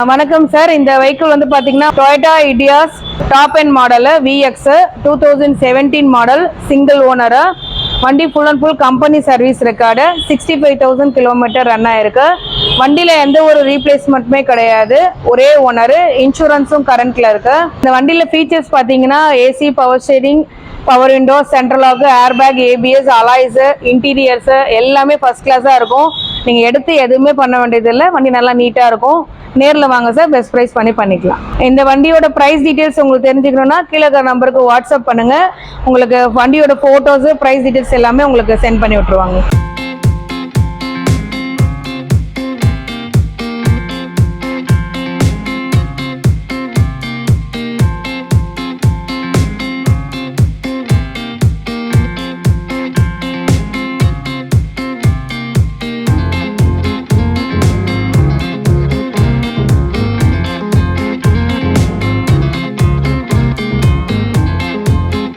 வணக்கம் சார். இந்த வெஹிக்கிள் வந்து பாத்தீங்கன்னா Toyota Etios top end model VX 2017 model single owner. வண்டி full and full company service record. 65,000 kilometre run ஆயிருக்கு. வண்டியில எந்த ஒரு ரீப்ளேஸ்மெண்ட்டுமே கிடையாது. ஒரே ஓனர். இன்சூரன்ஸும் கரண்ட்ல இருக்கு. இந்த வண்டியில ஃபீச்சர்ஸ் பாத்தீங்கன்னா AC, power steering, power window, central lock, air bag, ABS, alloys, interiors எல்லாமே ஃபர்ஸ்ட் கிளாஸா இருக்கும். நீங்க எடுத்து எதுவுமே பண்ண வேண்டியது இல்லை. வண்டி நல்லா நீட்டா இருக்கும். நேரில் வாங்க சார், பெஸ்ட் ப்ரைஸ் பண்ணிக்கலாம். இந்த வண்டியோட ப்ரைஸ் டீட்டெயில்ஸ் உங்களுக்கு தெரிஞ்சுக்கணும்னா கீழே இருக்கிற நம்பருக்கு வாட்ஸ்அப் பண்ணுங்க. உங்களுக்கு வண்டியோட ஃபோட்டோஸ், ப்ரைஸ் டீட்டெயில்ஸ் எல்லாமே உங்களுக்கு சென்ட் பண்ணி விட்டுருவாங்க.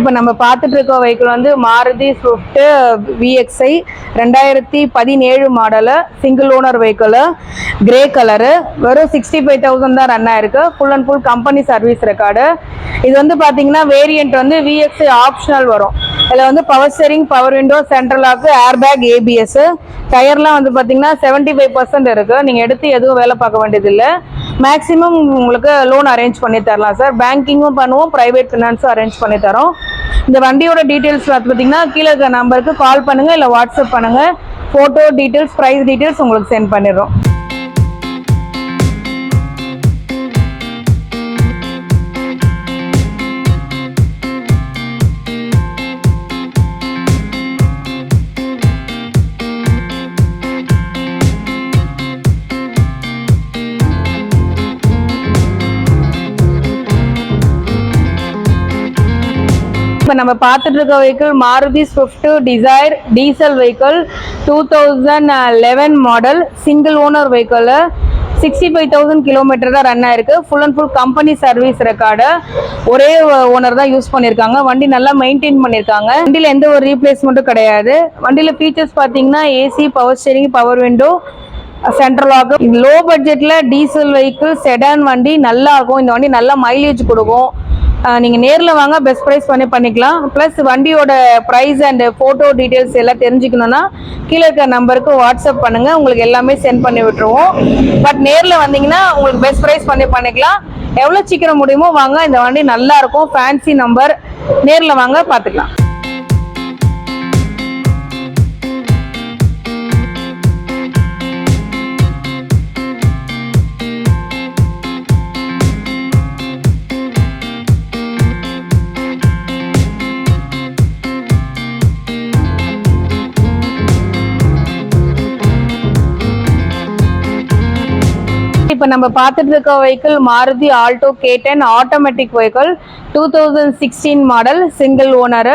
இப்போ நம்ம பார்த்துட்டு இருக்க வெஹிக்கிள் வந்து Maruti Swift VXi 2017 model, single owner vehicle, grey colour, வெறும் 65,000 தான் ரன் ஆயிருக்கு. Full and full company service record. இது வந்து பார்த்தீங்கன்னா வேரியன்ட் வந்து VXi ஆப்ஷனல் வரும். இதில் வந்து power steering, power window, central lock, air bag, ABS, டயர்லாம் வந்து பார்த்தீங்கன்னா 75% இருக்கு. நீங்கள் எடுத்து எதுவும் வேலை பார்க்க வேண்டியதில்லை. மேக்ஸிமம் உங்களுக்கு லோன் அரேஞ்ச் பண்ணி தரலாம் சார். பேங்கிங்கும் பண்ணுவோம், ப்ரைவேட் ஃபினான்ஸும் அரேஞ்ச் பண்ணி தரோம். இந்த வண்டியோட டீட்டெயில்ஸ் பார்த்தீங்கன்னா கீழே இருக்கிற நம்பருக்கு கால் பண்ணுங்க, இல்லை வாட்ஸ்அப் பண்ணுங்க. ஃபோட்டோ டீட்டெயில்ஸ், ப்ரைஸ் டீட்டெயில்ஸ் உங்களுக்கு சென்ட் பண்ணிடுறோம். இப்போ நம்ம பார்த்துட்டு இருக்க vehicle Maruti Swift desire diesel vehicle, 2011 model, single owner vehicle, 65,000 kilometre தான் ரன் ஆயிருக்கு. Full and full company service record. ஒரே ஓனர் தான் யூஸ் பண்ணியிருக்காங்க. வண்டி நல்லா மெயின்டைன் பண்ணியிருக்காங்க. வண்டியில் எந்த ஒரு ரீப்ளேஸ்மெண்ட்டும் கிடையாது. வண்டியில் ஃபீச்சர்ஸ் பார்த்தீங்கன்னா AC, power steering, power window, central lock. Low பட்ஜெட்டில் டீசல் வெஹிக்கிள், செடான் வண்டி நல்லா இருக்கும். இந்த வண்டி நல்லா மைலேஜ் கொடுக்கும். நீங்கள் நேரில் வாங்க, பெஸ்ட் ப்ரைஸ் பண்ணிக்கலாம். ப்ளஸ் வண்டியோட ப்ரைஸ் அண்ட் ஃபோட்டோ டீட்டெயில்ஸ் எல்லாம் தெரிஞ்சுக்கணுன்னா கீழே இருக்க நம்பருக்கு வாட்ஸ்அப் பண்ணுங்கள். உங்களுக்கு எல்லாமே சென்ட் பண்ணி விட்டுருவோம். பட் நேரில் வந்தீங்கன்னா உங்களுக்கு பெஸ்ட் ப்ரைஸ் பண்ணிக்கலாம். எவ்வளோ சீக்கிரம் முடியுமோ வாங்க. இந்த வண்டி நல்லா இருக்கும். Fancy number. நேரில் வாங்க, பார்த்துக்கலாம். இப்போ நம்ம பார்த்துட்டு இருக்க vehicle Maruti Alto K10 automatic vehicle, 2016 model, single owner,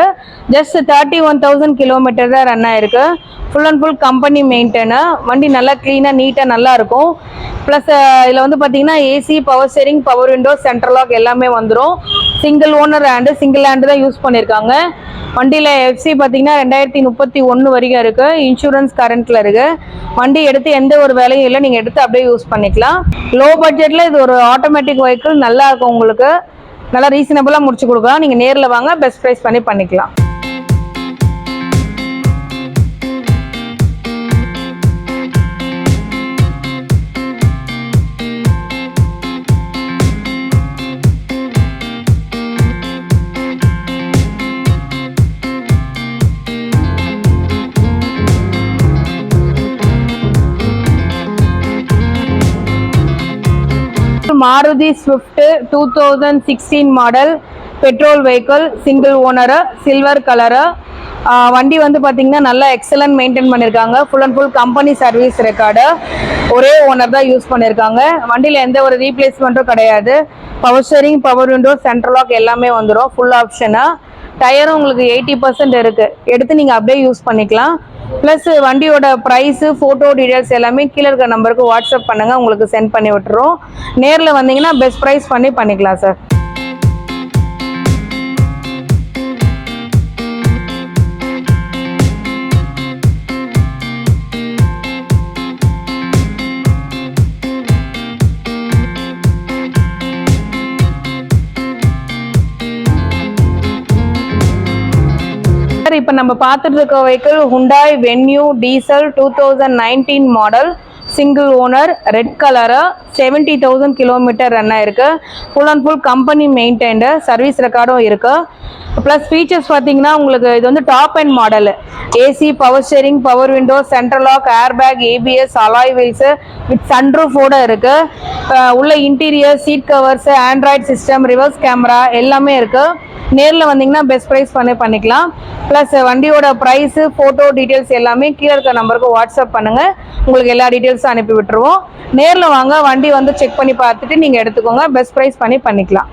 just 31,000 kilometre தான் ரன் ஆயிருக்கு. Full and full company maintain. வண்டி நல்லா க்ளீனாக நீட்டாக நல்லா இருக்கும். ப்ளஸ் இதில் வந்து பார்த்தீங்கன்னா AC, power steering, power window, central lock எல்லாமே வந்துடும். சிங்கிள் ஓனர் சிங்கிள் ஹேண்டு தான் யூஸ் பண்ணியிருக்காங்க. வண்டியில் FC பார்த்தீங்கன்னா 2031 வரைக்கும் இருக்குது. இன்சூரன்ஸ் கரண்ட்டில் இருக்குது. வண்டி எடுத்து எந்த ஒரு வேலையும் இல்லை. நீங்கள் எடுத்து அப்படியே யூஸ் பண்ணிக்கலாம். லோ பட்ஜெட்டில் இது ஒரு ஆட்டோமேட்டிக் வெஹிக்கிள் நல்லா இருக்கும். உங்களுக்கு நல்லா ரீசனபிளாக முடிச்சு கொடுக்கலாம். நீங்கள் நேரில் வாங்க, பெஸ்ட் ப்ரைஸ் பண்ணிக்கலாம். Maruti Swift 2016 model, petrol vehicle, single owner, silver colour. வண்டி வந்து பார்த்தீங்கன்னா நல்லா எக்ஸலன்ட் மெயின்டைன் பண்ணியிருக்காங்க. Full and full company service record. ஒரே ஓனர் தான் யூஸ் பண்ணியிருக்காங்க. வண்டியில் எந்த ஒரு ரீப்ளேஸ்மெண்ட்டும் கிடையாது. Power steering, power window, central lock எல்லாமே வந்துடும். ஃபுல் ஆப்ஷனாக. டயரும் உங்களுக்கு 80% இருக்குது. எடுத்து நீங்கள் அப்படியே யூஸ் பண்ணிக்கலாம். ப்ளஸ் வண்டியோட ப்ரைஸு, ஃபோட்டோ டீட்டெயில்ஸ் எல்லாமே கீழே இருக்கிற நம்பருக்கு வாட்ஸ்அப் பண்ணுங்கள். உங்களுக்கு சென்ட் பண்ணி விட்டுறோம். நேரில் வந்தீங்கன்னா பெஸ்ட் ப்ரைஸ் பண்ணிக்கலாம் சார். இப்போ நம்ம பார்த்துட்டு இருக்க vehicle Hyundai Venue diesel 2019 model, single owner, red colour, 70,000 kilometre run ஆயிருக்கு. Full and full company maintained, service ரெக்கார்டும் இருக்கு. ப்ளஸ் ஃபீச்சர்ஸ் பார்த்தீங்கன்னா உங்களுக்கு இது வந்து top end model. AC, power steering, power window, central lock, air bag, ABS, alloy wheels with சன்ரூஃபோட இருக்கு. உள்ள interior, seat covers, Android system, reverse camera எல்லாமே இருக்கு. நேரில் வந்தீங்கன்னா பெஸ்ட் ப்ரைஸ் பண்ணிக்கலாம். ப்ளஸ் வண்டியோட ப்ரைஸு, ஃபோட்டோ டீட்டெயில்ஸ் எல்லாமே கீழே இருக்க நம்பருக்கு வாட்ஸ்அப் பண்ணுங்கள். உங்களுக்கு எல்லா டீட்டெயில்ஸும் அனுப்பி விட்டுருவோம். நேரில் வாங்க, வண்டி வந்து செக் பண்ணி பார்த்துட்டு நீங்கள் எடுத்துக்கோங்க. பெஸ்ட் ப்ரைஸ் பண்ணிக்கலாம்.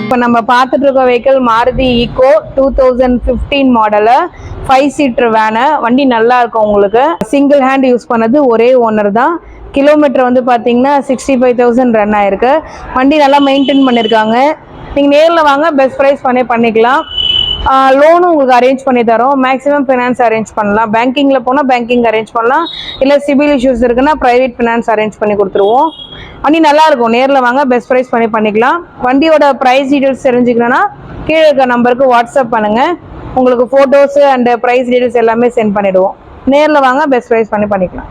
இப்போ நம்ம பார்த்துட்டு இருக்க vehicle Maruti Eeco 2015 model, 5 seater van. வண்டி நல்லா இருக்கும். உங்களுக்கு சிங்கிள் ஹேண்ட் யூஸ் பண்ணது, ஒரே ஓனர் தான். கிலோமீட்டர் வந்து பார்த்தீங்கன்னா 65,000 ரன் ஆயிருக்கு. வண்டி நல்லா மெயின்டைன் பண்ணியிருக்காங்க. நீங்கள் நேரில் வாங்க, பெஸ்ட் ப்ரைஸ் பண்ணிக்கலாம். லோனும் உங்களுக்கு அரேஞ்ச் பண்ணி தரோம். மேக்ஸிமம் ஃபினான்ஸ் அரேஞ்ச் பண்ணலாம். பேங்கிங்கில் போனால் பேங்கிங் அரேஞ்ச் பண்ணலாம். இல்லை சிபில் இஷ்யூஸ் இருக்குன்னா ப்ரைவேட் ஃபினான்ஸ் அரேஞ்ச் பண்ணி கொடுத்துருவோம். வண்டி நல்லா இருக்கும். நேரில் வாங்க, பெஸ்ட் ப்ரைஸ் பண்ணிக்கலாம். வண்டியோட ப்ரைஸ் டீட்டெயில்ஸ் தெரிஞ்சுக்கணும்னா கீழே இருக்க நம்பருக்கு வாட்ஸ்அப் பண்ணுங்கள். உங்களுக்கு ஃபோட்டோஸு அண்ட் ப்ரைஸ் டீட்டெயில்ஸ் எல்லாமே சென்ட் பண்ணிவிடுவோம். நேரில் வாங்க, பெஸ்ட் ப்ரைஸ் பண்ணிக்கலாம்.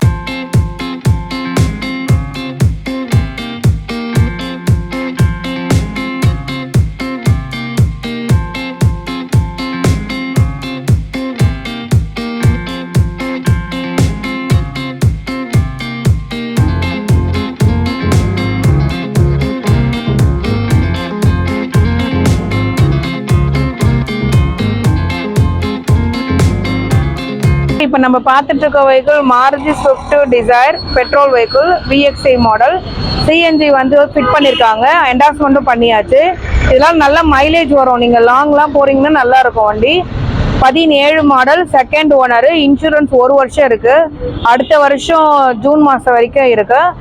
இப்போ நம்ம பார்த்துட்டு இருக்க vehicle Maruti Swift desire petrol vehicle, VXI model. CNG வந்து ஃபிட் பண்ணியிருக்காங்க. என்டார்ஸ்மெண்ட்டும் பண்ணியாச்சு. இதெல்லாம் நல்ல மைலேஜ் வரும். நீங்கள் லாங்லாம் போகிறீங்கன்னா நல்லா இருக்கும். வண்டி 17 மாடல், செகண்ட் ஓனரு. இன்சூரன்ஸ் 1 வருஷம் இருக்குது. அடுத்த வருஷம் ஜூன் மாதம் வரைக்கும் இருக்குது.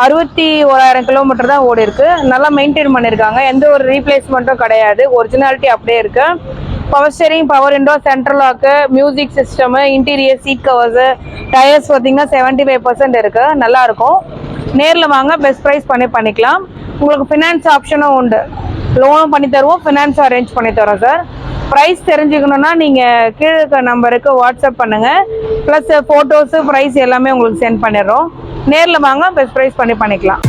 61,000 கிலோமீட்டர் தான் ஓடி இருக்கு. நல்லா மெயின்டைன் பண்ணியிருக்காங்க. எந்த ஒரு ரீப்ளேஸ்மெண்ட்டும் கிடையாது. ஒரிஜினாலிட்டி அப்படியே இருக்குது. Power steering, power window, central lock, music system, interior, seat covers, tyres பார்த்தீங்கன்னா 75% இருக்குது. நல்லாயிருக்கும். நேரில் வாங்க, பெஸ்ட் ப்ரைஸ் பண்ணிக்கலாம். உங்களுக்கு ஃபினான்ஸ் ஆப்ஷனும் உண்டு. லோனும் பண்ணி தருவோம், ஃபினான்ஸும் அரேஞ்ச் பண்ணி தரோம் சார். ப்ரைஸ் தெரிஞ்சுக்கணுன்னா நீங்கள் கீழே இருக்க நம்பருக்கு வாட்ஸ்அப் பண்ணுங்கள். ப்ளஸ் ஃபோட்டோஸு, ப்ரைஸ் எல்லாமே உங்களுக்கு சென்ட் பண்ணிடுறோம். நேரில் வாங்க, பெஸ்ட் ப்ரைஸ் பண்ணிக்கலாம்.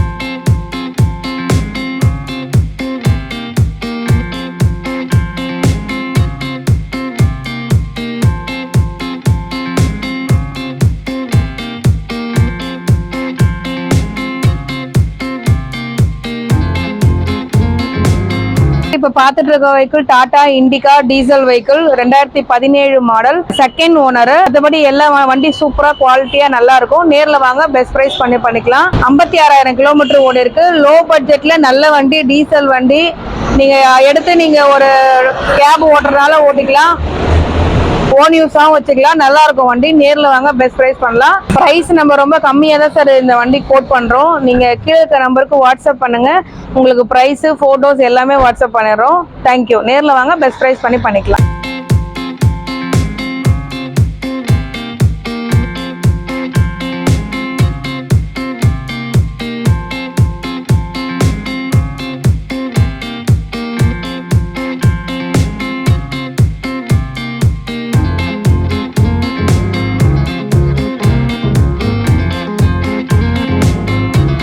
இப்போ பார்த்துட்டு இருக்க vehicle Tata Indica diesel vehicle, 2017 model, second owner. மற்றபடி எல்லா வண்டி சூப்பராக குவாலிட்டியாக நல்லா இருக்கும். நேரில் வாங்க, பெஸ்ட் ப்ரைஸ் பண்ணிக்கலாம். 56,000 கிலோமீட்டர் ஓடி இருக்கு. லோ பட்ஜெட்ல நல்ல வண்டி, டீசல் வண்டி. நீங்கள் எடுத்து நீங்கள் ஒரு கேப் ஓட்டுறதுனால ஓட்டிக்கலாம், ஓன் யூஸாகவும் வச்சுக்கலாம். நல்லா இருக்கும் வண்டி. நேரில் வாங்க, பெஸ்ட் ப்ரைஸ் பண்ணலாம். ப்ரைஸ் நம்ம ரொம்ப கம்மியாக தான் சார் இந்த வண்டி கோட் பண்ணுறோம். நீங்கள் கீழே இருக்க நம்பருக்கு வாட்ஸ்அப் பண்ணுங்கள். உங்களுக்கு ப்ரைஸு, ஃபோட்டோஸ் எல்லாமே வாட்ஸ்அப் பண்ணிடுறோம். தேங்க்யூ. நேரில் வாங்க, பெஸ்ட் ப்ரைஸ் பண்ணிக்கலாம்.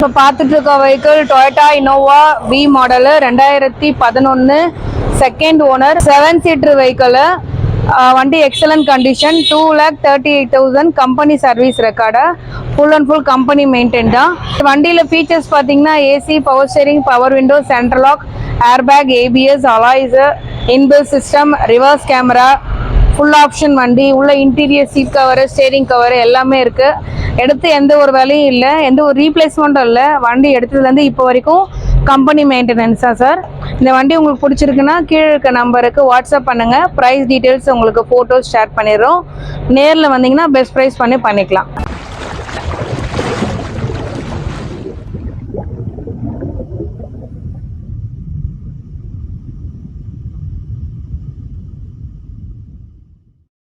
இப்போ பார்த்துட்டு இருக்க vehicle Toyota Innova V model, 2011, second owner, 7 seater vehicle. வண்டி excellent condition. 2,38,000 company service record. Full and full company maintain தான். வண்டியில் ஃபீச்சர்ஸ் பார்த்தீங்கன்னா AC, power steering, power window, central lock, air bag, ABS, alloys, inbuilt system, reverse camera, full option வண்டி. உள்ள interior, seat cover, steering cover எல்லாமே இருக்குது. எடுத்து எந்த ஒரு வேலையும் இல்லை, எந்த ஒரு ரீப்ளேஸ்மெண்ட்டும் இல்லை. வண்டி எடுத்ததுலேருந்து இப்போ வரைக்கும் கம்பெனி மெயின்டெனன்ஸா சார்? இந்த வண்டி உங்களுக்கு பிடிச்சிருக்குன்னா கீழே இருக்க நம்பருக்கு வாட்ஸ்அப் பண்ணுங்கள். ப்ரைஸ் டீட்டெயில்ஸ் உங்களுக்கு ஃபோட்டோஸ் ஷேர் பண்ணிடுறோம். நேரில் வந்தீங்கன்னா பெஸ்ட் ப்ரைஸ் பண்ணிக்கலாம்.